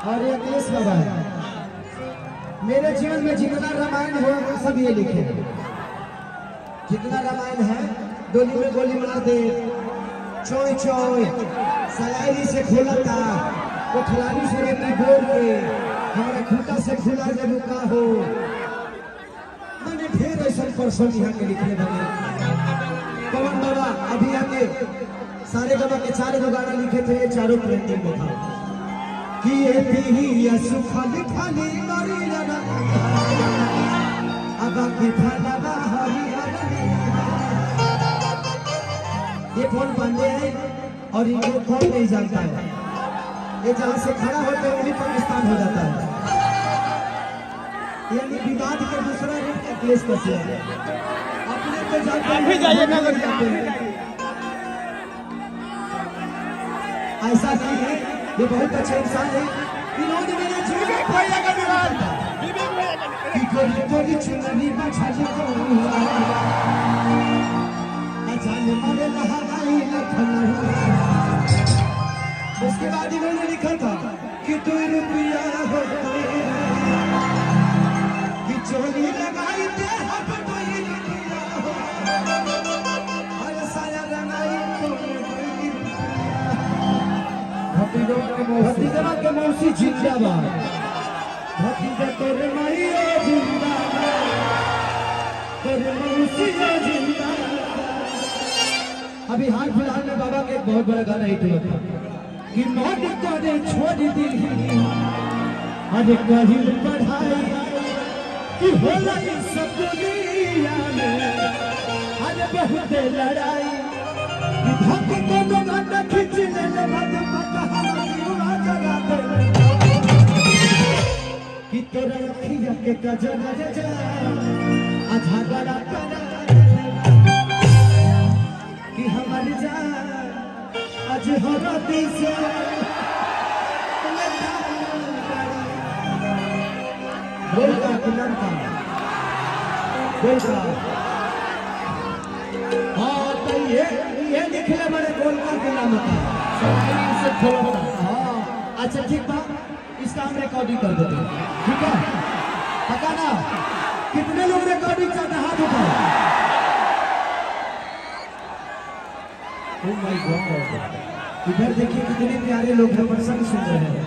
और ये अखिलेश बाबा है। मेरे जीवन में जितना रामायण हुआ वो सब ये लिखे, जितना रामायण है। डोली में गोली मार दे, चोय चोय सलाइली से खोला था, कोठलानी से रेती बोल के हमारा खूंटा से खुला जब रुका हो। मैंने ढेर ऐसा परसों यहाँ के लिखने बने। पवन बाबा अभी आके सारे जमा के चारों जो गाना लिखे थे ये चारों प्रिंटिंग में था कि ये भी सुखाली खाली नरी लगा अब की फलना हरी। ये कौन पांडे है और इनको कौन नहीं जानता है। ये जहां से खड़ा होकर वही पाकिस्तान हो जाता है। यानी विवाद के दूसरा रूप का केस कसे है। अपने तो जानते आप भी जाइएगा लग जाते हैं। ऐसा नहीं है, ये बहुत अच्छे इंसान है। इन्होंने मेरे जीवन भैया का विवाद की कोई चुनरी बछाली को अजान मारे लहराई लखनऊ। उसके बाद इन्होंने लिखा था कि 2 रुपया हो कि चोली लगाई दे हम 2 रुपया हो और साया रंगाई भतीजा के मौसी जिंदाबाद, भतीजा तोरे माई जिंदाबाद, तोरे मौसी जिंदाबाद। अभी हाल फिलहाल में बाबा के एक बहुत बड़ा गाना हिट हुआ था कि मौत करे छोड़ दी अरे कहीं पढ़ाई कि होला सब दुनिया में अरे बहुत लड़ाई धक को तो गाना खींच ले मत पता कि तोरा रखिया के कजरा जा आधा गड़ा कि हमारी जान आज हमारी से बोलका किलंका बोलका। हाँ तो ये लिखले बड़े बोलका किलंका से थोड़ा। हाँ अच्छा ठीक बा, इसका हम रिकॉर्डिंग कर देते हैं, ठीक है? पता ना कितने लोग रिकॉर्डिंग चाहते हैं, हाथ उठाओ। Oh my God! इधर देखिए कितने प्यारे लोग हैं, प्रसंग सुन रहे हैं।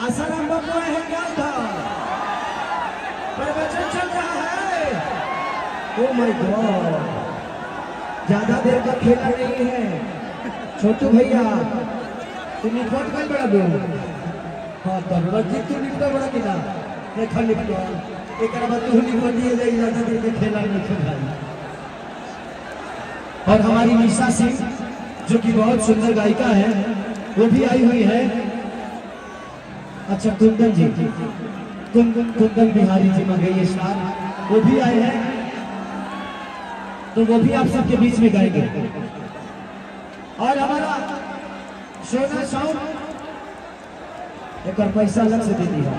आसाराम बाबू है क्या था? प्रवचन चल रहा है। Oh my God! ज्यादा देर का खेला नहीं है। छोटू भैया तुम निकट कर बड़ा दो। हाँ तो तू निकटा बड़ा किला देखा निकटा एक बार तू निकट दिए जाए ज्यादा देर के खेला नहीं खेला। और हमारी निशा सिंह जो कि बहुत सुंदर गायिका है वो भी आई हुई है। अच्छा कुंदन जी, कुंदन बिहारी जी मंगेये स्टार वो भी आए हैं, तो वो भी आप सबके बीच में गाएंगे। और हमारा सोना साउंड एक और पैसा अलग से दे दिया।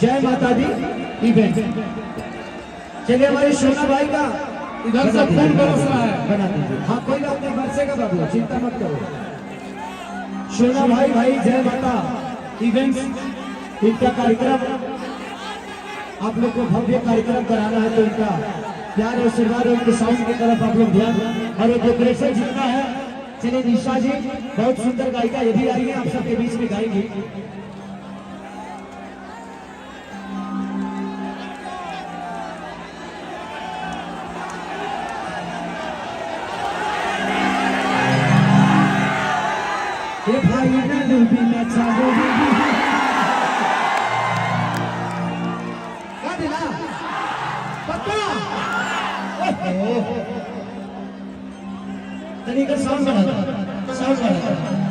जय माता दी इवेंट। चलिए हमारे सोना भाई का इधर से फूल बरस रहा है, बना दीजिए। हाँ कोई बात नहीं, बरसेगा बाबू, चिंता मत करो। सोना भाई भाई जय माता इवेंट्स, इनका कार्यक्रम आप लोग को भव्य कार्यक्रम कराना है, तो इनका प्यार और आशीर्वाद उनके साउंड की तरफ आप लोग ध्यान। और ये डेकोरेशन जितना है, चलिए निशा जी बहुत सुंदर गायिका ये भी आई है, आप सबके बीच में गाएंगी। ये भाई ना लूबी ना चाहो क्या दिला पक्का तरीका साउंड बना, साउंड बना।